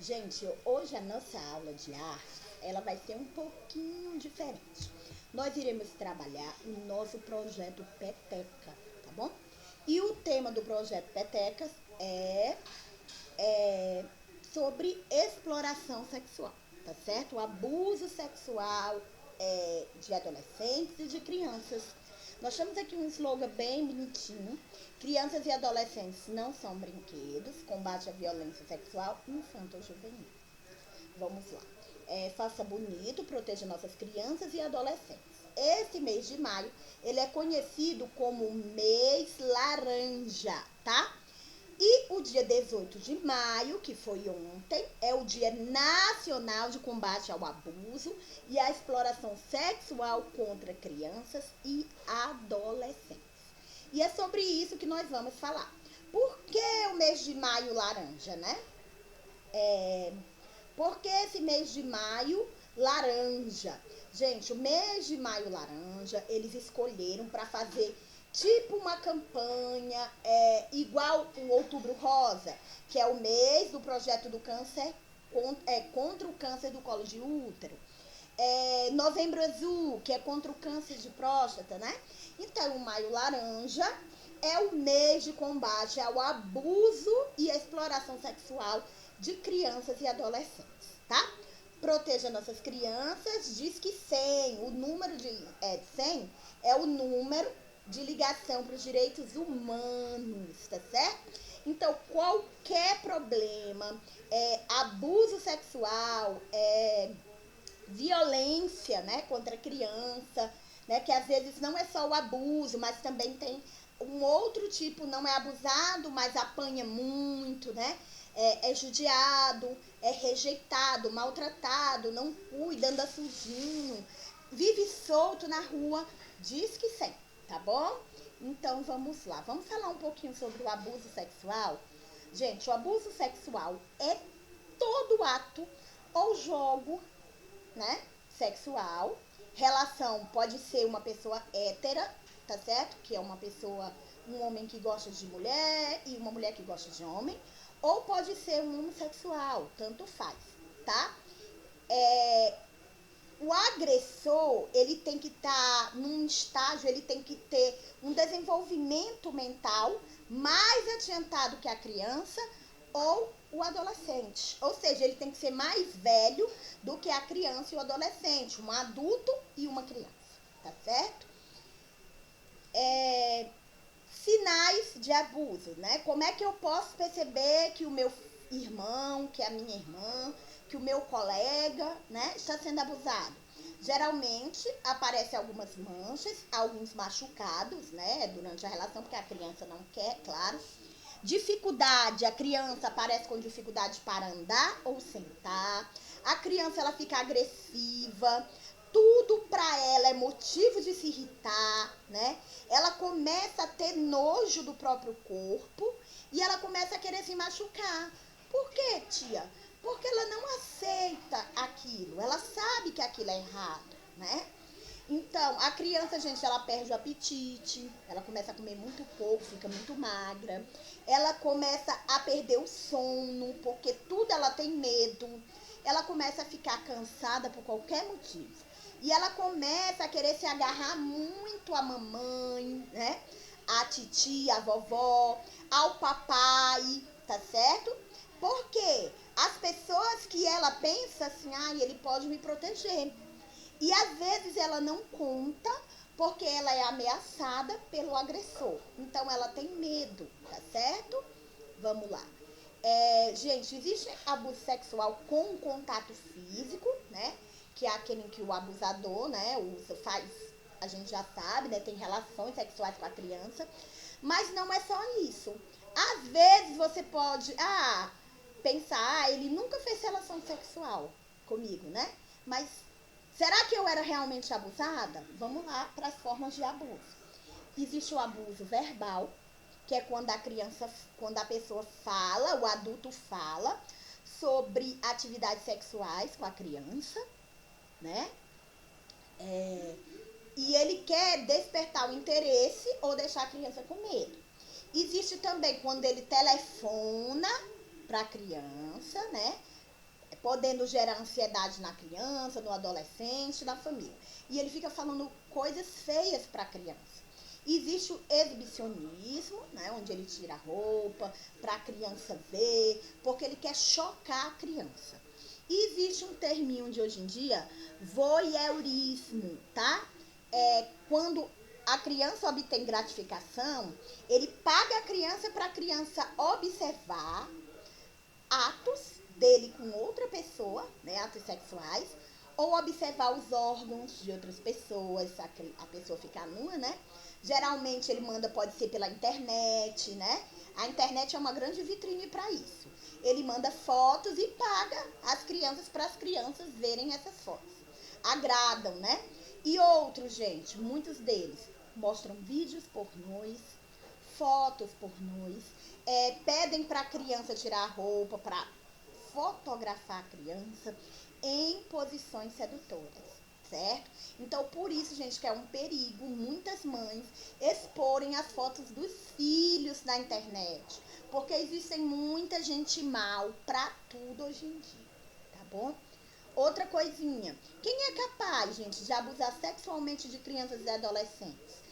Gente, hoje a nossa aula de arte, ela vai ser um pouquinho diferente. Nós iremos trabalhar o nosso projeto Peteca, tá bom? E o tema do projeto Petecas é sobre exploração sexual, tá certo? O abuso sexual de adolescentes e de crianças. Nós temos aqui um slogan bem bonitinho. Crianças e adolescentes não são brinquedos. Combate à violência sexual infanto-juvenil. Vamos lá. Faça bonito, proteja nossas crianças e adolescentes. Esse mês de maio, ele é conhecido como mês laranja, tá? E o dia 18 de maio, que foi ontem, é o Dia Nacional de Combate ao Abuso e à Exploração Sexual contra Crianças e Adolescentes. E é sobre isso que nós vamos falar. Por que o mês de maio laranja, né? Por que esse mês de maio laranja? Gente, o mês de maio laranja, eles escolheram para fazer tipo uma campanha igual o Outubro Rosa, que é o mês do projeto do câncer contra o câncer do colo de útero. Novembro Azul, que é contra o câncer de próstata, né? Então, o Maio Laranja é o mês de combate ao abuso e à exploração sexual de crianças e adolescentes, tá? Proteja nossas crianças, diz que 100, o número de 100 é o número de ligação para os direitos humanos, tá certo? Então, qualquer problema, abuso sexual, violência, né, contra a criança, né, que às vezes não é só o abuso, mas também tem um outro tipo, não é abusado, mas apanha muito, né, é judiado, é rejeitado, maltratado, não cuida, anda sujinho, vive solto na rua, diz que sim, tá bom? Então vamos lá, vamos falar um pouquinho sobre o abuso sexual. Gente, o abuso sexual é todo ato ou jogo, né, sexual. Relação pode ser uma pessoa hétera, tá certo? Que é uma pessoa, um homem que gosta de mulher e uma mulher que gosta de homem. Ou pode ser um homossexual, tanto faz, tá? O agressor, ele tem que estar num estágio, ele tem que ter um desenvolvimento mental mais adiantado que a criança ou o adolescente. Ou seja, ele tem que ser mais velho do que a criança e o adolescente, um adulto e uma criança, tá certo? Sinais de abuso, né? Como é que eu posso perceber que o meu irmão, que a minha irmã, que o meu colega, né, está sendo abusado? Geralmente aparecem algumas manchas, alguns machucados, né, durante a relação, porque a criança não quer, claro. Dificuldade, a criança aparece com dificuldade para andar ou sentar. A criança ela fica agressiva. Tudo para ela é motivo de se irritar, né? Ela começa a ter nojo do próprio corpo e ela começa a querer se machucar. Por quê, tia? Porque ela não aceita aquilo. Ela sabe que aquilo é errado, né? Então, a criança, gente, ela perde o apetite, ela começa a comer muito pouco, fica muito magra. Ela começa a perder o sono, porque tudo ela tem medo. Ela começa a ficar cansada por qualquer motivo. E ela começa a querer se agarrar muito à mamãe, né? À titia, à vovó, ao papai, tá certo? Por quê? As pessoas que ela pensa assim, ele pode me proteger. E às vezes ela não conta porque ela é ameaçada pelo agressor. Então ela tem medo, tá certo? Vamos lá. Gente, existe abuso sexual com contato físico, né? Que é aquele em que o abusador, né, faz, a gente já sabe, né, tem relações sexuais com a criança. Mas não é só isso. Às vezes você pode, pensar, ele nunca fez relação sexual comigo, né? Mas será que eu era realmente abusada? Vamos lá para as formas de abuso. Existe o abuso verbal, que é quando a pessoa fala, o adulto fala sobre atividades sexuais com a criança, né? E ele quer despertar o interesse ou deixar a criança com medo. Existe também quando ele telefona para a criança, né? podendo gerar ansiedade na criança, no adolescente, na família. E ele fica falando coisas feias para a criança. Existe o exibicionismo, né, onde ele tira a roupa para a criança ver, porque ele quer chocar a criança. E existe um terminho de hoje em dia, voyeurismo, tá? Quando a criança obtém gratificação, ele paga a criança para a criança observar atos dele com outra pessoa, né, atos sexuais, ou observar os órgãos de outras pessoas, a pessoa ficar nua, né? Geralmente ele manda, pode ser pela internet, né? A internet é uma grande vitrine para isso. Ele manda fotos e paga as crianças para as crianças verem essas fotos. Agradam, né? E outros, gente, muitos deles mostram vídeos pornôs, fotos pornôs, pedem para a criança tirar a roupa, para fotografar a criança em posições sedutoras, certo? Então, por isso, gente, que é um perigo muitas mães exporem as fotos dos filhos na internet, porque existem muita gente mal pra tudo hoje em dia, tá bom? Outra coisinha, quem é capaz, gente, de abusar sexualmente de crianças e adolescentes?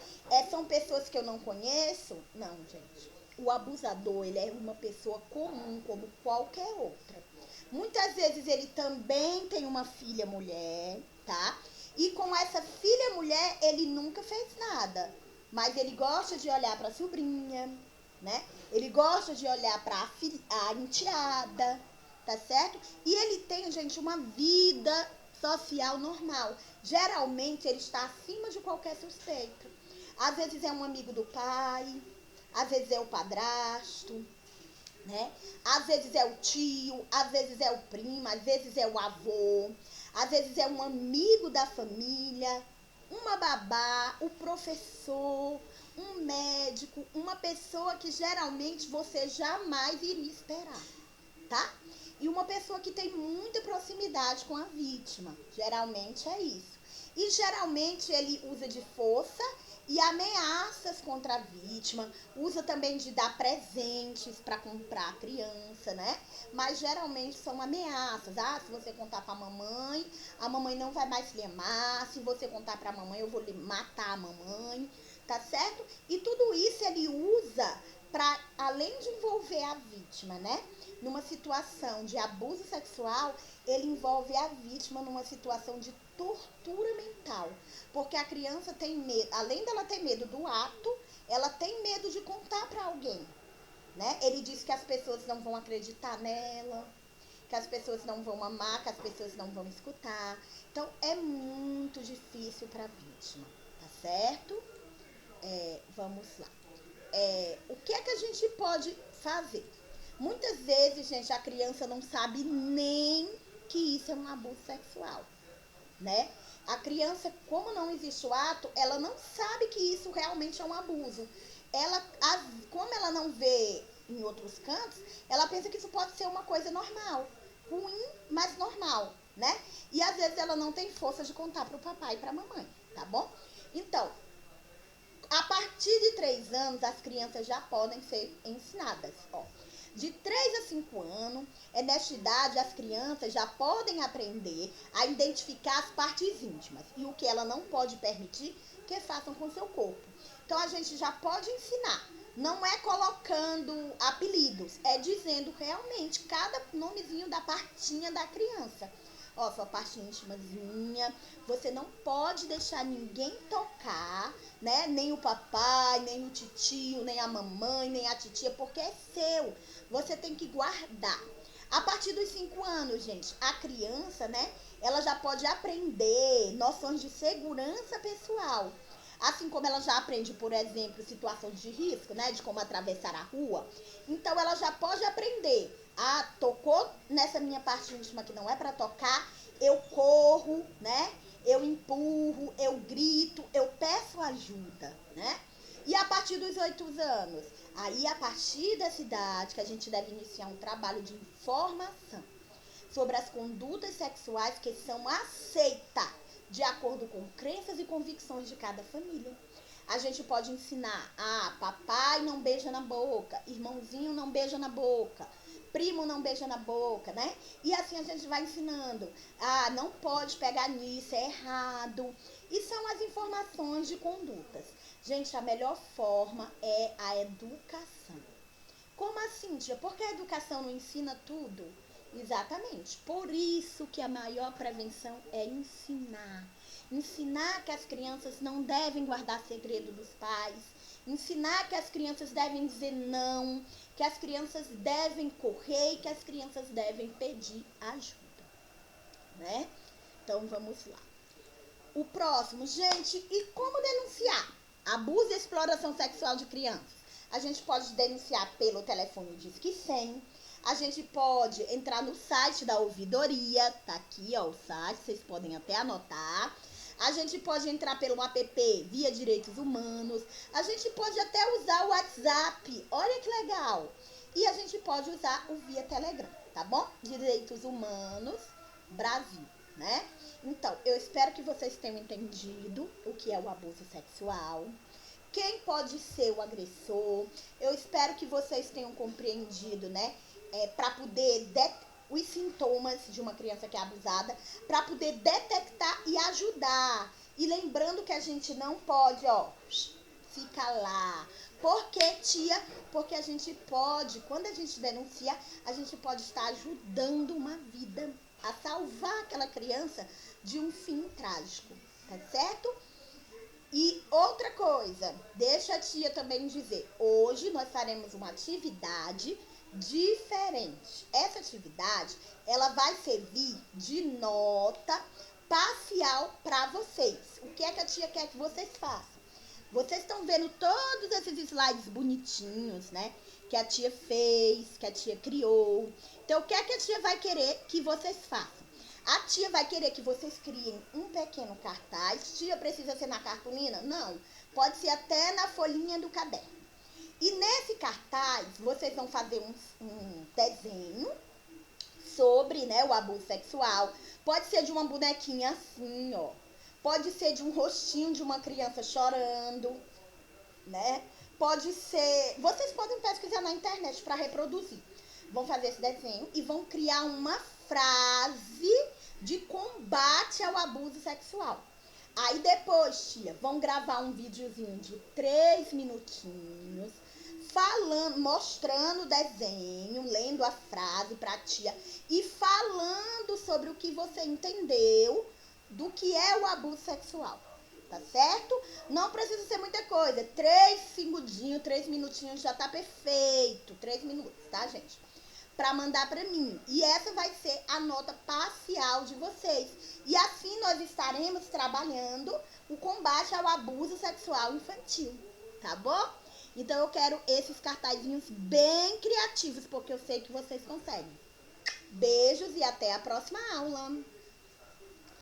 São pessoas que eu não conheço? Não, gente. O abusador, ele é uma pessoa comum, como qualquer outra. Muitas vezes ele também tem uma filha mulher, tá? E com essa filha mulher, ele nunca fez nada. Mas ele gosta de olhar para a sobrinha, né? Ele gosta de olhar para a enteada, tá certo? E ele tem, gente, uma vida social normal. Geralmente, ele está acima de qualquer suspeita. Às vezes é um amigo do pai, às vezes é o padrasto, né? Às vezes é o tio, às vezes é o primo, às vezes é o avô, às vezes é um amigo da família, uma babá, o professor, um médico, uma pessoa que geralmente você jamais iria esperar, tá? E uma pessoa que tem muita proximidade com a vítima, geralmente é isso. E geralmente ele usa de força e ameaças contra a vítima, usa também de dar presentes para comprar a criança, né? Mas geralmente são ameaças. Se você contar para a mamãe não vai mais lhe amar. Se você contar para a mamãe, eu vou lhe matar a mamãe, tá certo? E tudo isso ele usa para, além de envolver a vítima, né? Numa situação de abuso sexual, ele envolve a vítima numa situação de tortura mental. Porque a criança tem medo, além dela ter medo do ato, ela tem medo de contar para alguém, né? Ele diz que as pessoas não vão acreditar nela, que as pessoas não vão amar, que as pessoas não vão escutar. Então, é muito difícil para a vítima, tá certo? Vamos lá. O que é que a gente pode fazer? Muitas vezes, gente, a criança não sabe nem que isso é um abuso sexual, né? A criança, como não existe o ato, ela não sabe que isso realmente é um abuso. Como ela não vê em outros cantos, ela pensa que isso pode ser uma coisa normal, ruim, mas normal, né? E às vezes ela não tem força de contar para o papai e para a mamãe, tá bom? Então, a partir de 3 anos, as crianças já podem ser ensinadas, ó. De 3 a 5 anos, nesta idade, as crianças já podem aprender a identificar as partes íntimas e o que ela não pode permitir que façam com seu corpo. Então, a gente já pode ensinar. Não é colocando apelidos, é dizendo realmente cada nomezinho da partinha da criança. Ó, sua parte íntimazinha, você não pode deixar ninguém tocar, né? Nem o papai, nem o titio, nem a mamãe, nem a titia, porque é seu. Você tem que guardar. A partir dos 5 anos, gente, a criança, né? Ela já pode aprender noções de segurança pessoal. Assim como ela já aprende, por exemplo, situações de risco, né? De como atravessar a rua. Então, ela já pode aprender. Tocou nessa minha parte íntima que não é para tocar, eu corro, né? Eu empurro, eu grito, eu peço ajuda, né? E a partir dos 8 anos, aí a partir dessa idade que a gente deve iniciar um trabalho de informação sobre as condutas sexuais que são aceitas de acordo com crenças e convicções de cada família. A gente pode ensinar, papai não beija na boca, irmãozinho não beija na boca, primo não beija na boca, né? E assim a gente vai ensinando. Ah, não pode pegar nisso, é errado. E são as informações de condutas. Gente, a melhor forma é a educação. Como assim, tia? Porque a educação não ensina tudo? Exatamente. Por isso que a maior prevenção é ensinar. Ensinar que as crianças não devem guardar segredo dos pais. Ensinar que as crianças devem dizer não. Que as crianças devem correr e que as crianças devem pedir ajuda. Né? Então, vamos lá. O próximo, gente, e como denunciar abuso e exploração sexual de crianças? A gente pode denunciar pelo telefone Disque 100. A gente pode entrar no site da ouvidoria, tá aqui, ó, o site, vocês podem até anotar. A gente pode entrar pelo app Via Direitos Humanos. A gente pode até usar o WhatsApp, olha que legal. E a gente pode usar o Via Telegram, tá bom? Direitos Humanos Brasil, né? Então, eu espero que vocês tenham entendido o que é o abuso sexual. Quem pode ser o agressor? Eu espero que vocês tenham compreendido, né? Para poder os sintomas de uma criança que é abusada, para poder detectar e ajudar. E lembrando que a gente não pode, ó, fica lá. Por quê, tia? Porque a gente pode, quando a gente denuncia, a gente pode estar ajudando uma vida a salvar aquela criança de um fim trágico, tá certo? E outra coisa, deixa a tia também dizer, hoje nós faremos uma atividade diferente. Essa atividade, ela vai servir de nota parcial para vocês. O que é que a tia quer que vocês façam? Vocês estão vendo todos esses slides bonitinhos, né? Que a tia fez, que a tia criou. Então, o que é que a tia vai querer que vocês façam? A tia vai querer que vocês criem um pequeno cartaz. Tia, precisa ser na cartolina? Não. Pode ser até na folhinha do caderno. E nesse cartaz, vocês vão fazer um desenho sobre, né, o abuso sexual. Pode ser de uma bonequinha assim, ó. Pode ser de um rostinho de uma criança chorando, né? Pode ser... Vocês podem pesquisar na internet para reproduzir. Vão fazer esse desenho e vão criar uma frase de combate ao abuso sexual. Aí depois, tia, vão gravar um videozinho de 3 minutinhos, falando, mostrando o desenho, lendo a frase pra tia e falando sobre o que você entendeu do que é o abuso sexual. Tá certo? Não precisa ser muita coisa. 3 segundinhos, 3 minutinhos já tá perfeito. 3 minutos, tá, gente? Para mandar para mim. E essa vai ser a nota parcial de vocês. E assim nós estaremos trabalhando o combate ao abuso sexual infantil, tá bom? Então eu quero esses cartazinhos bem criativos, porque eu sei que vocês conseguem. Beijos e até a próxima aula!